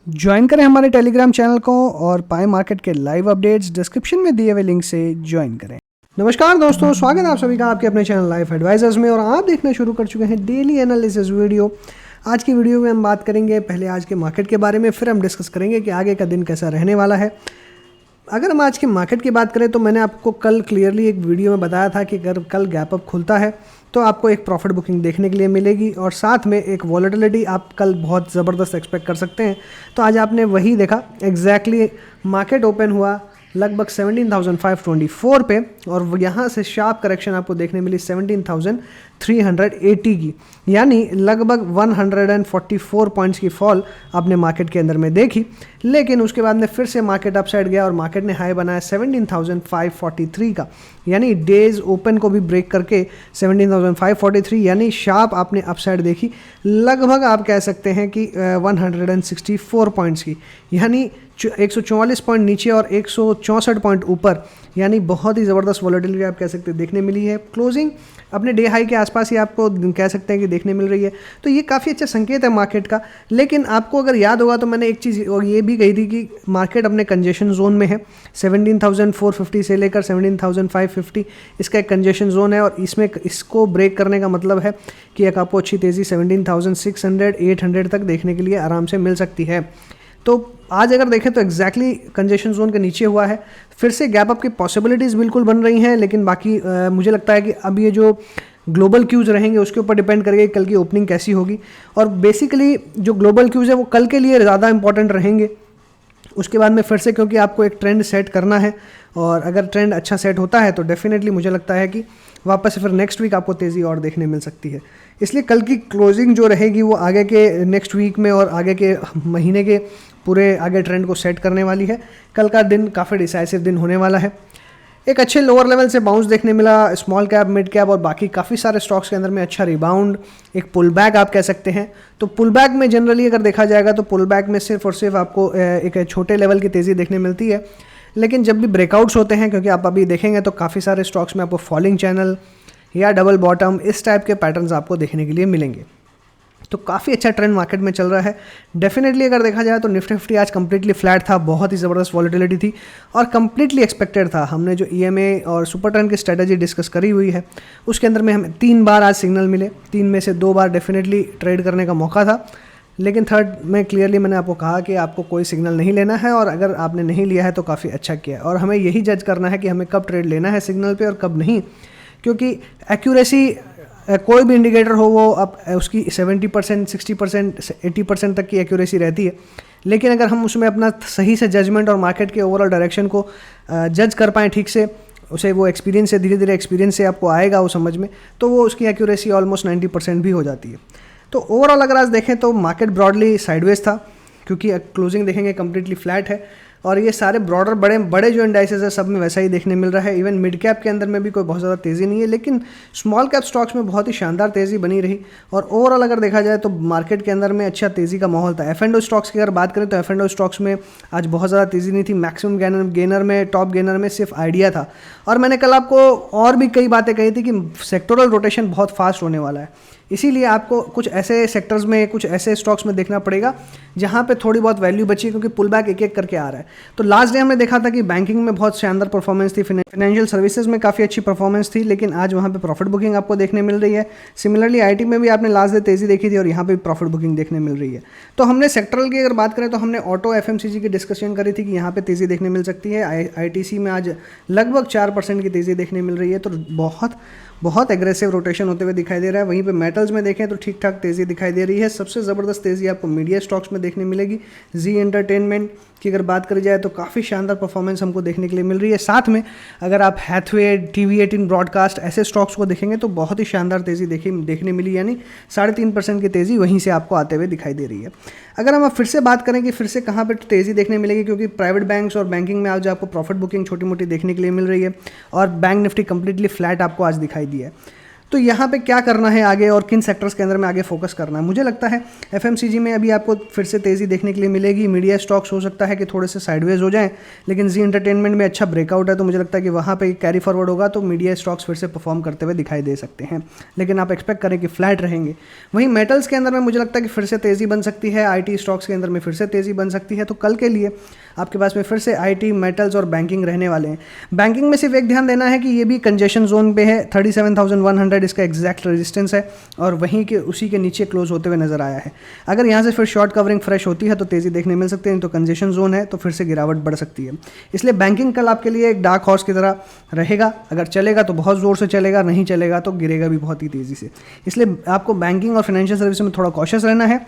Join करें हमारे Telegram channel को और पाए मार्केट के लाइव अपडेट्स डिस्क्रिप्शन में दिए हुए लिंक से ज्वाइन करें। नमस्कार दोस्तों, स्वागत है आप सभी का आपके अपने चैनल लाइफ एडवाइजर्स में और आप देखना शुरू कर चुके हैं डेली एनालिसिस वीडियो। आज की वीडियो में हम बात करेंगे पहले आज के मार्केट के बारे में, फिर हम डिस्कस करेंगे कि आगे का दिन कैसा रहने वाला है। अगर हम आज के मार्केट की बात करें तो मैंने आपको कल क्लियरली एक वीडियो में बताया था कि अगर कल गैप अप खुलता है तो आपको एक प्रॉफिट बुकिंग देखने के लिए मिलेगी और साथ में एक वॉलेटिलिटी आप कल बहुत ज़बरदस्त एक्सपेक्ट कर सकते हैं। तो आज आपने वही देखा, एग्जैक्टली मार्केट ओपन हुआ लगभग 17,524 पे और यहाँ से शार्प करेक्शन आपको देखने मिली 17,380 की, यानी लगभग 144 पॉइंट्स की फॉल आपने मार्केट के अंदर में देखी। लेकिन उसके बाद में फिर से मार्केट अपसाइड गया और मार्केट ने हाई बनाया 17,543 का, यानी डेज ओपन को भी ब्रेक करके 17,543 यानी शार्प आपने अपसाइड देखी लगभग आप कह सकते हैं कि 164 पॉइंट्स की, यानी 144 पॉइंट नीचे और 164 पॉइंट ऊपर, यानी बहुत ही ज़बरदस्त वॉलेटिलिटी आप कह सकते हैं देखने मिली है। क्लोजिंग अपने डे हाई के आसपास ही आपको कह सकते हैं कि देखने मिल रही है, तो ये काफ़ी अच्छा संकेत है मार्केट का। लेकिन आपको अगर याद होगा तो मैंने एक चीज़ और ये भी कही थी कि मार्केट अपने कंजेशन जोन में है। 17,450 से लेकर 17,550 इसका एक कंजेशन जोन है और इसमें इसको ब्रेक करने का मतलब है कि एक आपको अच्छी तेज़ी 17,600 800 तक देखने के लिए आराम से मिल सकती है। तो आज अगर देखें तो एग्जैक्टली कंजेशन जोन के नीचे हुआ है, फिर से गैप अप की पॉसिबिलिटीज़ बिल्कुल बन रही हैं। लेकिन बाकी मुझे लगता है कि अब ये जो ग्लोबल क्यूज़ रहेंगे उसके ऊपर डिपेंड करेगा कल की ओपनिंग कैसी होगी। और बेसिकली जो ग्लोबल क्यूज़ है वो कल के लिए ज़्यादा इंपॉर्टेंट रहेंगे। उसके बाद में फिर से क्योंकि आपको एक ट्रेंड सेट करना है और अगर ट्रेंड अच्छा सेट होता है तो डेफिनेटली मुझे लगता है कि वापस से फिर नेक्स्ट वीक आपको तेज़ी और देखने मिल सकती है। इसलिए कल की क्लोजिंग जो रहेगी वो आगे के नेक्स्ट वीक में और आगे के महीने के पूरे आगे ट्रेंड को सेट करने वाली है। कल का दिन काफ़ी डिसाइसिव दिन होने वाला है। एक अच्छे लोअर लेवल से बाउंस देखने मिला स्मॉल कैप, मिड कैप और बाकी काफ़ी सारे स्टॉक्स के अंदर में अच्छा रिबाउंड, एक पुल बैक आप कह सकते हैं। तो पुल बैक में जनरली अगर देखा जाएगा तो पुल बैक में सिर्फ और सिर्फ आपको एक छोटे लेवल की तेज़ी देखने मिलती है। लेकिन जब भी ब्रेकआउट्स होते हैं, क्योंकि आप अभी देखेंगे तो काफ़ी सारे स्टॉक्स में आपको फॉलिंग चैनल या डबल बॉटम इस टाइप के पैटर्न्स आपको देखने के लिए मिलेंगे। तो काफ़ी अच्छा ट्रेंड मार्केट में चल रहा है। डेफिनेटली अगर देखा जाए तो निफ्टी 50 आज कंप्लीटली फ्लैट था, बहुत ही ज़बरदस्त वॉलेटिलिटी थी और कंप्लीटली एक्सपेक्टेड था। हमने जो ईएमए और सुपर ट्रेंड की स्ट्रेटजी डिस्कस करी हुई है उसके अंदर में हमें 3 बार आज सिग्नल मिले, 3 में से 2 बार डेफिनेटली ट्रेड करने का मौका था। लेकिन थर्ड में क्लियरली मैंने आपको कहा कि आपको कोई सिग्नल नहीं लेना है और अगर आपने नहीं लिया है तो काफ़ी अच्छा किया है। और हमें यही जज करना है कि हमें कब ट्रेड लेना है सिग्नल पे और कब नहीं, क्योंकि एक्यूरेसी कोई भी इंडिकेटर हो वो अब उसकी 70%, 60%, 80% तक की एक्यूरेसी रहती है। लेकिन अगर हम उसमें अपना सही से जजमेंट और मार्केट के ओवरऑल डायरेक्शन को जज कर पाएँ ठीक से, उसे वो एक्सपीरियंस से धीरे धीरे एक्सपीरियंस से आपको आएगा वो समझ में, तो वो उसकी एक्यूरेसी ऑलमोस्ट 90% भी हो जाती है। तो ओवरऑल अगर आज देखें तो मार्केट ब्रॉडली साइडवेज था, क्योंकि क्लोजिंग देखेंगे कम्प्लीटली फ्लैट है और ये सारे ब्रॉडर बड़े बड़े जो इंडाइसेस है सब में वैसा ही देखने मिल रहा है। इवन मिड कैप के अंदर में भी कोई बहुत ज़्यादा तेज़ी नहीं है, लेकिन स्मॉल कैप स्टॉक्स में बहुत ही शानदार तेज़ी बनी रही। और ओवरऑल अगर देखा जाए तो मार्केट के अंदर में अच्छा तेज़ी का माहौल था। एफ एंड ओ स्टॉक्स की अगर बात करें तो एफ एंड ओ स्टॉक्स में आज बहुत ज़्यादा तेज़ी नहीं थी। मैक्सिमम गेनर में, टॉप गेनर में सिर्फ आइडिया था। और मैंने कल आपको और भी कई बातें कही थी कि सेक्टोरल रोटेशन बहुत फास्ट होने वाला है, इसीलिए आपको कुछ ऐसे सेक्टर्स में, कुछ ऐसे स्टॉक्स में देखना पड़ेगा जहां पे थोड़ी बहुत वैल्यू बची है, क्योंकि पुल बैक एक एक करके आ रहा है। तो लास्ट डे हमने देखा था कि बैंकिंग में बहुत शानदार परफॉर्मेंस थी, फाइनेंशियल सर्विसेज में काफ़ी अच्छी परफॉर्मेंस थी, लेकिन आज वहां पे प्रॉफिट बुकिंग आपको देखने मिल रही है। सिमिलरली आईटी में भी आपने लास्ट डे तेज़ी देखी थी और यहाँ पे प्रॉफिट बुकिंग देखने मिल रही है। तो हमने सेक्टरल की अगर बात करें तो हमने ऑटो, एफएमसीजी की डिस्कशन करी थी कि यहाँ पे तेज़ी देखने मिल सकती है। आईटीसी में आज लगभग 4% की तेज़ी देखने मिल रही है, तो बहुत एग्रेसिव रोटेशन होते हुए दिखाई दे रहा है। वहीं पे मेटल्स में देखें तो ठीक ठाक तेज़ी दिखाई दे रही है। सबसे ज़बरदस्त तेज़ी आपको मीडिया स्टॉक्स में देखने मिलेगी। जी एंटरटेनमेंट की अगर बात करी जाए तो काफ़ी शानदार परफॉर्मेंस हमको देखने के लिए मिल रही है। साथ में अगर आप हैथवे, TV18 ब्रॉडकास्ट ऐसे स्टॉक्स को देखेंगे तो बहुत ही शानदार तेज़ी देखने मिली, यानी 3.5% की तेज़ी वहीं से आपको आते हुए दिखाई दे रही है। अगर हम फिर से बात करें कि फिर से कहाँ पर तेज़ी देखने मिलेगी, क्योंकि प्राइवेट बैंक्स और बैंकिंग में आज आपको प्रॉफिट बुकिंग छोटी मोटी देखने के लिए मिल रही है और बैंक निफ्टी कंप्लीटली फ्लैट आपको आज दिखाई दी है। तो यहाँ पे क्या करना है आगे और किन सेक्टर्स के अंदर में आगे फोकस करना है? मुझे लगता है एफएमसीजी में अभी आपको फिर से तेज़ी देखने के लिए मिलेगी। मीडिया स्टॉक्स हो सकता है कि थोड़े से साइडवेज हो जाएं, लेकिन जी एंटरटेनमेंट में अच्छा ब्रेकआउट है, तो मुझे लगता है कि वहाँ पे कैरी फॉरवर्ड होगा, तो मीडिया स्टॉक्स फिर से परफॉर्म करते हुए दिखाई दे सकते हैं, लेकिन आप एक्सपेक्ट करें कि फ्लैट रहेंगे। वहीं मेटल्स के अंदर में मुझे लगता है कि फिर से तेज़ी बन सकती है, आईटी स्टॉक्स के अंदर में फिर से तेज़ी बन सकती है। तो कल के लिए आपके पास में फिर से आईटी, मेटल्स और बैंकिंग रहने वाले हैं। बैंकिंग में सिर्फ एक ध्यान देना है कि ये भी कंजेशन जोन पे है, 37,100 इसका एग्जैक्ट रेजिस्टेंस है और वहीं के उसी के नीचे क्लोज होते हुए नजर आया है। अगर यहाँ से फिर शॉर्ट कवरिंग फ्रेश होती है तो तेज़ी देखने मिल सकती है, तो कंजेशन जोन है तो फिर से गिरावट बढ़ सकती है। इसलिए बैंकिंग कल आपके लिए एक डार्क हॉर्स की तरह रहेगा। अगर चलेगा तो बहुत ज़ोर से चलेगा, नहीं चलेगा तो गिरेगा भी बहुत ही तेज़ी से। इसलिए आपको बैंकिंग और फाइनेंशियल सर्विस में थोड़ा कॉशियस रहना है।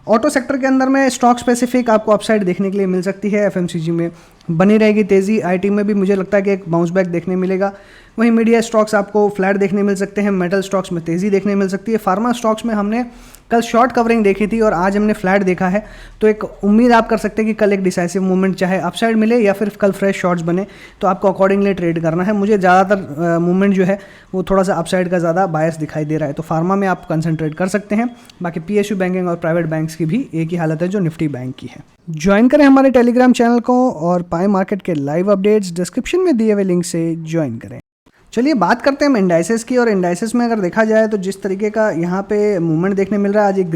ऑटो सेक्टर के अंदर में स्टॉक स्पेसिफिक आपको अपसाइड देखने के लिए मिल सकती है, एफएमसीजी में बनी रहेगी तेज़ी, आईटी में भी मुझे लगता है कि एक बाउंस बैक देखने मिलेगा। वहीं मीडिया स्टॉक्स आपको फ्लैट देखने मिल सकते हैं, मेटल स्टॉक्स में तेज़ी देखने मिल सकती है। फार्मा स्टॉक्स में हमने कल शॉर्ट कवरिंग देखी थी और आज हमने फ्लैट देखा है, तो एक उम्मीद आप कर सकते हैं कि कल एक डिसाइसिव मूवमेंट चाहे अपसाइड मिले या फिर कल फ्रेश शॉर्ट्स बने, तो आपको अकॉर्डिंगली ट्रेड करना है। मुझे ज़्यादातर मूवमेंट जो है वो थोड़ा सा अपसाइड का ज़्यादा बायस दिखाई दे रहा है, तो फार्मा में आप कंसंट्रेट कर सकते हैं। बाकी पीएसयू बैंकिंग और प्राइवेट बैंक्स की भी एक ही हालत है जो निफ्टी बैंक की है। ज्वाइन करें हमारे टेलीग्राम चैनल को और पाए मार्केट के लाइव अपडेट्स डिस्क्रिप्शन में दिए हुए लिंक से ज्वाइन करें। चलिए बात करते हैं इंडाइसेस की, और इंडाइसेस में अगर देखा जाए तो जिस तरीके का यहाँ पे मूवमेंट देखने मिल रहा है, आज एक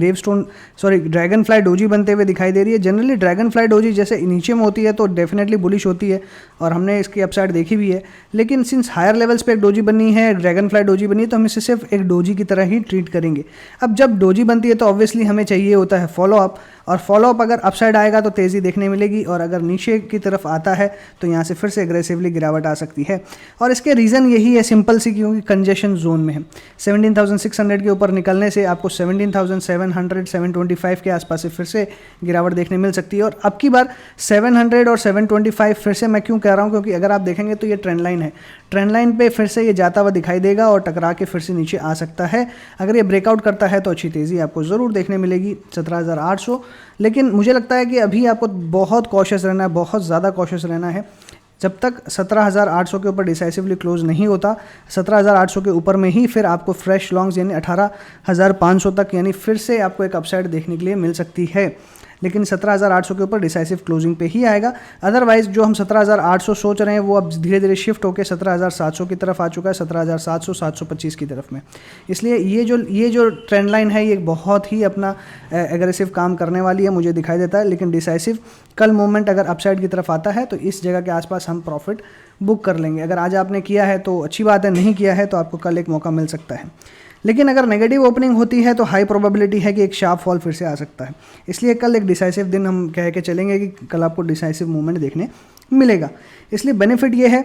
ड्रैगन फ्लाई डोजी बनते हुए दिखाई दे रही है। जनरली ड्रैगन फ्लाई डोजी जैसे नीचे में होती है तो डेफिनेटली बुलिश होती है और हमने इसकी अपसाइड देखी भी है, लेकिन सिंस हायर लेवल्स पे एक डोजी बनी है, ड्रैगन फ्लाई डोजी बनी है, तो हम इसे सिर्फ एक डोजी की तरह ही ट्रीट करेंगे। अब जब डोजी बनती है तो ऑब्वियसली हमें चाहिए होता है फॉलोअप, और फॉलोअप अगर अपसाइड आएगा तो तेज़ी देखने मिलेगी, और अगर नीचे की तरफ आता है तो यहाँ से फिर से एग्रेसिवली गिरावट आ सकती है। और इसके रीज़न यही है सिंपल सी, क्योंकि कंजेशन जोन में है। 17,600 के ऊपर निकलने से आपको 17,700 725 के आसपास से फिर से गिरावट देखने मिल सकती है। और अब की बार 700 और 725 फिर से मैं क्यों कह रहा हूँ, क्योंकि अगर आप देखेंगे तो ये ट्रेंड लाइन है, ट्रेंड लाइन पे फिर से ये जाता हुआ दिखाई देगा और टकरा के फिर से नीचे आ सकता है। अगर ये ब्रेकआउट करता है तो अच्छी तेज़ी आपको ज़रूर देखने मिलेगी 17,800, लेकिन मुझे लगता है कि अभी आपको बहुत कॉशियस रहना है, बहुत ज़्यादा कॉशियस रहना है। जब तक 17,800 के ऊपर डिसाइसिवली क्लोज नहीं होता, 17,800 के ऊपर में ही फिर आपको फ्रेश लॉन्ग्स यानी 18,500 तक यानी फिर से आपको एक अपसाइड देखने के लिए मिल सकती है, लेकिन 17,800 के ऊपर डिसाइसिव क्लोजिंग पे ही आएगा। अदरवाइज जो हम 17,800 सोच रहे हैं वो अब धीरे धीरे शिफ्ट होकर 17,700 की तरफ आ चुका है, 17,700 725 की तरफ में। इसलिए ये जो ट्रेंड लाइन है ये बहुत ही अपना एग्रेसिव काम करने वाली है मुझे दिखाई देता है, लेकिन डिसाइसिव कल मूवमेंट अगर अपसाइड की तरफ आता है तो इस जगह के आसपास हम प्रॉफिट बुक कर लेंगे। अगर आज आपने किया है तो अच्छी बात है, नहीं किया है तो आपको कल एक मौका मिल सकता है। लेकिन अगर नेगेटिव ओपनिंग होती है तो हाई प्रोबेबिलिटी है कि एक शार्प फॉल फिर से आ सकता है। इसलिए कल एक डिसाइसिव दिन हम कह के चलेंगे कि कल आपको डिसाइसिव मूवमेंट देखने मिलेगा। इसलिए बेनिफिट ये है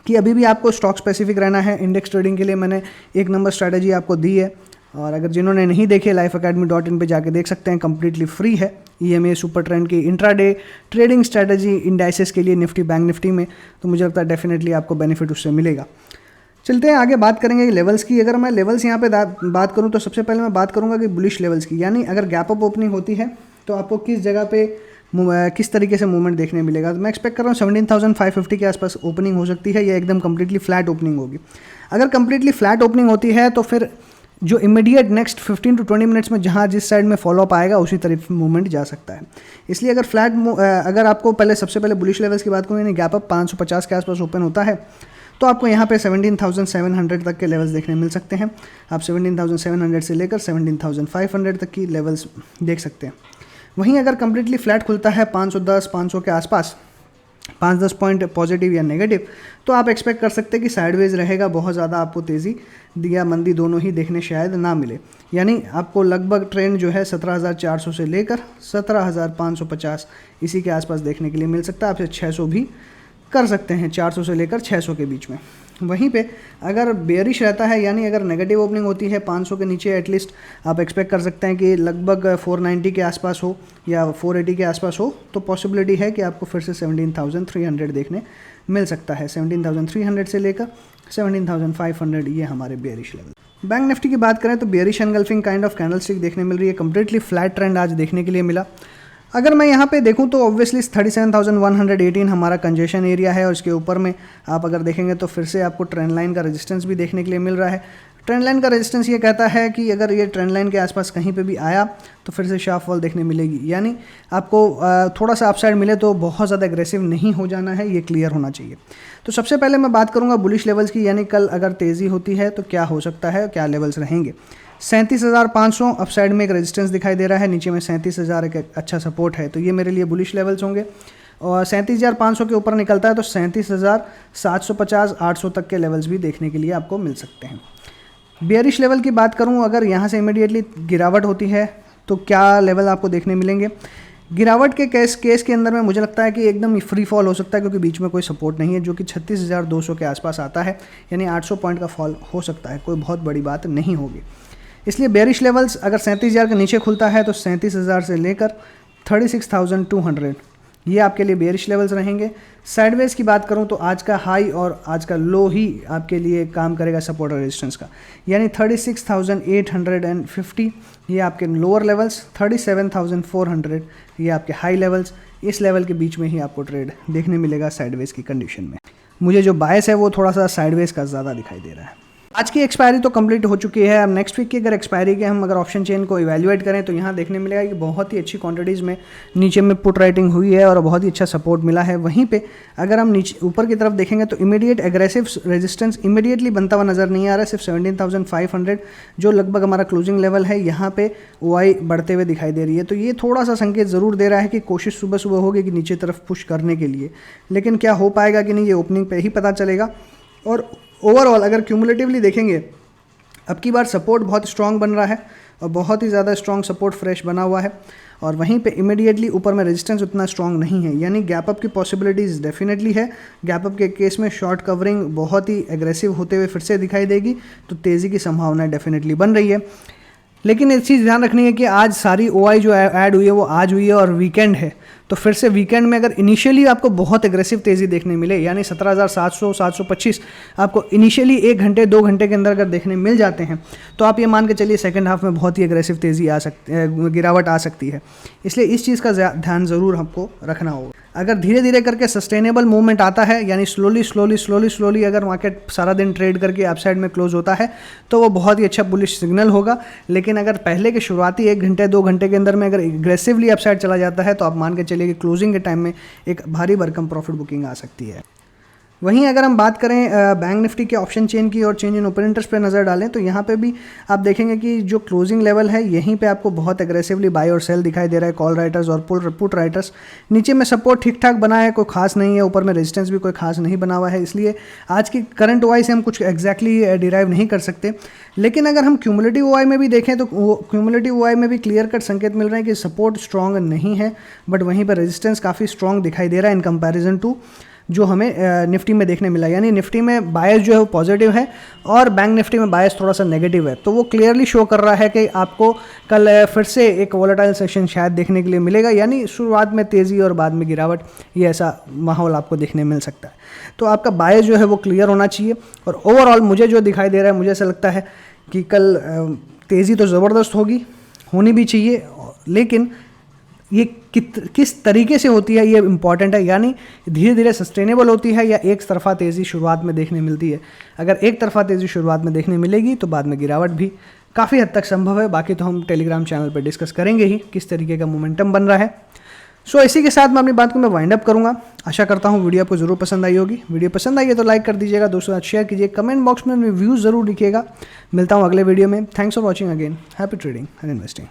कि अभी भी आपको स्टॉक स्पेसिफिक रहना है। इंडेक्स ट्रेडिंग के लिए मैंने 1 नंबर स्ट्रैटेजी आपको दी है, और अगर जिन्होंने नहीं देखे lifeacademy.in पे जाके देख सकते हैं, कंप्लीटली फ्री है। EMA सुपर ट्रेंड की इंट्राडे ट्रेडिंग स्ट्रैटेजी इंडाइसेस के लिए निफ्टी बैंक निफ्टी में, तो मुझे लगता है डेफिनेटली आपको बेनिफिट उससे मिलेगा। चलते हैं आगे, बात करेंगे लेवल्स की। अगर मैं लेवल्स यहाँ पे बात करूँ तो सबसे पहले मैं बात करूँगा कि बुलिश लेवल्स की, यानी अगर गैप अप ओपनिंग होती है तो आपको किस जगह पे किस तरीके से मूवमेंट देखने मिलेगा। तो मैं एक्सपेक्ट कर रहा हूँ 17,550 के आसपास ओपनिंग हो सकती है, या एकदम कम्प्लीटली फ्लैट ओपनिंग होगी। अगर कम्प्लीटली फ्लैट ओपनिंग होती है तो फिर जो इमीडिएट नेक्स्ट 15 to 20 मिनट्स में जहाँ जिस साइड में फॉलोअप आएगा उसी तरफ मूवमेंट जा सकता है। इसलिए अगर आपको सबसे पहले बुलिश लेवल्स की बात करूँ, यानी गैप अप 550 के आसपास ओपन होता है तो आपको यहाँ पे 17,700 तक के लेवल्स देखने मिल सकते हैं। आप 17,700 से लेकर 17,500 तक की लेवल्स देख सकते हैं। वहीं अगर कम्प्लीटली फ्लैट खुलता है 510-500 के आसपास, 5-10 पॉइंट पॉजिटिव या नेगेटिव, तो आप एक्सपेक्ट कर सकते हैं कि साइडवेज रहेगा, बहुत ज़्यादा आपको तेज़ी या मंदी दोनों ही देखने शायद ना मिले। यानी आपको लगभग ट्रेंड जो है 17,400 से लेकर 17,550 इसी के आसपास देखने के लिए मिल सकता है। आपसे 600 भी कर सकते हैं, 400 से लेकर 600 के बीच में। वहीं पे अगर बेयरिश रहता है, यानी अगर नेगेटिव ओपनिंग होती है 500 के नीचे, एटलीस्ट आप एक्सपेक्ट कर सकते हैं कि लगभग 490 के आसपास हो या 480 के आसपास हो, तो पॉसिबिलिटी है कि आपको फिर से 17,300 देखने मिल सकता है। 17,300 से लेकर 17,500 ये हमारे बेयरिश लेवल। बैंक निफ्टी की बात करें तो bearish engulfing kind of candlestick देखने मिल रही है, कंप्लीटली फ्लैट ट्रेंड आज देखने के लिए मिला। अगर मैं यहाँ पे देखूँ तो ऑब्वियसली 37,118 हमारा कंजेशन एरिया है, और इसके ऊपर में आप अगर देखेंगे तो फिर से आपको ट्रेंड लाइन का रेजिस्टेंस भी देखने के लिए मिल रहा है। ट्रेंड लाइन का रेजिस्टेंस ये कहता है कि अगर ये ट्रेंड लाइन के आसपास कहीं पे भी आया तो फिर से शार्प फॉल देखने मिलेगी, यानी आपको थोड़ा सा अपसाइड मिले तो बहुत ज़्यादा एग्रेसिव नहीं हो जाना है, ये क्लियर होना चाहिए। तो सबसे पहले मैं बात करूंगा बुलिश लेवल्स की, यानी कल अगर तेज़ी होती है तो क्या हो सकता है, क्या लेवल्स रहेंगे। 37,500 अपसाइड में एक रेजिस्टेंस दिखाई दे रहा है, नीचे में 37,000 एक अच्छा सपोर्ट है, तो ये मेरे लिए बुलिश लेवल्स होंगे। और 37,500 के ऊपर निकलता है तो 37,750 800 तक के लेवल्स भी देखने के लिए आपको मिल सकते हैं। बेयरिश लेवल की बात करूं, अगर यहाँ से इमीडिएटली गिरावट होती है तो क्या लेवल आपको देखने मिलेंगे। गिरावट के केस के अंदर में मुझे लगता है कि एकदम फ्री फॉल हो सकता है, क्योंकि बीच में कोई सपोर्ट नहीं है जो कि 36,200 के आसपास आता है, यानी 800 पॉइंट का फॉल हो सकता है, कोई बहुत बड़ी बात नहीं होगी। इसलिए बेयरिश लेवल्स अगर 37,000 के नीचे खुलता है तो 37,000 से लेकर 36,200 ये आपके लिए बेयरिश लेवल्स रहेंगे। साइडवेज की बात करूं तो आज का हाई और आज का लो ही आपके लिए काम करेगा सपोर्ट और रेजिस्टेंस का, यानी 36,850 ये आपके लोअर लेवल्स, 37,400 ये आपके हाई लेवल्स। इस लेवल के बीच में ही आपको ट्रेड देखने मिलेगा साइडवेज की कंडीशन में। मुझे जो बायस है वो थोड़ा सा साइडवेज का ज़्यादा दिखाई दे रहा है। आज की एक्सपायरी तो कंप्लीट हो चुकी है। अब नेक्स्ट वीक की अगर एक्सपायरी के हम अगर ऑप्शन चेन को इवैल्यूएट करें तो यहाँ देखने मिलेगा कि बहुत ही अच्छी क्वांटिटीज़ में नीचे में पुट राइटिंग हुई है और बहुत ही अच्छा सपोर्ट मिला है। वहीं पे अगर हम नीचे ऊपर की तरफ देखेंगे तो इमीडिएट एग्रेसिव रेजिस्टेंस इमीडिएटली बनता हुआ नज़र नहीं आ रहा है, सिर्फ 17,500 जो लगभग हमारा क्लोजिंग लेवल है, यहाँ पे OI बढ़ते हुए दिखाई दे रही है। तो ये थोड़ा सा संकेत ज़रूर दे रहा है कि कोशिश सुबह सुबह होगी कि नीचे तरफ पुश करने के लिए, लेकिन क्या हो पाएगा कि नहीं ये ओपनिंग पे ही पता चलेगा। और ओवरऑल अगर क्यूमुलेटिवली देखेंगे अब की बार सपोर्ट बहुत स्ट्रॉन्ग बन रहा है और बहुत ही ज़्यादा स्ट्रॉन्ग सपोर्ट फ्रेश बना हुआ है, और वहीं पे इमीडिएटली ऊपर में रेजिस्टेंस उतना स्ट्रॉन्ग नहीं है, यानी गैप अप की पॉसिबिलिटीज़ डेफिनेटली है। गैप अप के केस में शॉर्ट कवरिंग बहुत ही एग्रेसिव होते हुए फिर से दिखाई देगी, तो तेज़ी की संभावना डेफिनेटली बन रही है। लेकिन एक चीज़ ध्यान रखनी है कि आज सारी OI जो ऐड हुई है वो आज हुई है और वीकेंड है, तो फिर से वीकेंड में अगर इनिशियली आपको बहुत एग्रेसिव तेज़ी देखने मिले, यानी 17,700 725 आपको इनिशियली 1 घंटे 2 घंटे के अंदर अगर देखने मिल जाते हैं तो आप ये मान के चलिए सेकंड हाफ में बहुत ही एग्रेसिव तेज़ी आ सकती है, गिरावट आ सकती है। इसलिए इस चीज़ का ध्यान ज़रूर हमको रखना होगा। अगर धीरे धीरे करके सस्टेनेबल मूवमेंट आता है, यानी स्लोली अगर मार्केट सारा दिन ट्रेड करके अपसाइड में क्लोज होता है तो वो बहुत ही अच्छा बुलिश सिग्नल होगा। लेकिन अगर पहले के शुरुआती 1 घंटे 2 घंटे के अंदर में अगर एग्रेसिवली अपसाइड चला जाता है तो आप मान के चलिए कि क्लोजिंग के टाइम में एक भारी भरकम प्रॉफिट बुकिंग आ सकती है। वहीं अगर हम बात करें बैंक निफ्टी के ऑप्शन चेन की और चेंज इन ओपन इंटरेस्ट पे नज़र डालें तो यहाँ पे भी आप देखेंगे कि जो क्लोजिंग लेवल है यहीं पे आपको बहुत एग्रेसिवली बाय और सेल दिखाई दे रहा है, कॉल राइटर्स और पुट राइटर्स। नीचे में सपोर्ट ठीक ठाक बना है, कोई खास नहीं है, ऊपर में रेजिस्टेंस भी कोई खास नहीं बना हुआ है, इसलिए आज की करंट OI से हम कुछ एग्जैक्टली डिराइव नहीं कर सकते। लेकिन अगर हम क्यूमुलेटिव OI में भी देखें तो क्यूमुलेटिव OI में भी क्लियर कट संकेत मिल रहे हैं कि सपोर्ट स्ट्रॉन्ग नहीं है, बट वहीं पर रेजिस्टेंस काफ़ी स्ट्रॉन्ग दिखाई दे रहा है इन कंपैरिजन टू जो हमें निफ्टी में देखने मिला। यानी निफ्टी में बायस जो है वो पॉजिटिव है और बैंक निफ्टी में बायस थोड़ा सा नेगेटिव है, तो वो क्लियरली शो कर रहा है कि आपको कल फिर से एक वोलेटाइल सेशन शायद देखने के लिए मिलेगा, यानी शुरुआत में तेज़ी और बाद में गिरावट, ये ऐसा माहौल आपको देखने मिल सकता है। तो आपका बायस जो है वो क्लियर होना चाहिए। और ओवरऑल मुझे जो दिखाई दे रहा है, मुझे ऐसा लगता है कि कल तेज़ी तो ज़बरदस्त होनी भी चाहिए, लेकिन ये किस तरीके से होती है ये इम्पॉर्टेंट है, यानी धीरे धीरे सस्टेनेबल होती है या एक तरफा तेज़ी शुरुआत में देखने मिलती है। अगर एक तरफा तेज़ी शुरुआत में देखने मिलेगी तो बाद में गिरावट भी काफ़ी हद तक संभव है। बाकी तो हम टेलीग्राम चैनल पर डिस्कस करेंगे ही किस तरीके का मोमेंटम बन रहा है। सो इसी के साथ मैं अपनी बात को मैं वाइंड अप करूंगा। आशा करता हूँ वीडियो आपको ज़रूर पसंद आई होगी। वीडियो पसंद आई है तो लाइक कर दीजिएगा, दोस्तों साथ शेयर कीजिए, कमेंट बॉक्स में व्यूज़ ज़रूर लिखिएगा। मिलता हूँ अगले वीडियो में। Thanks for watching again. Happy trading and investing.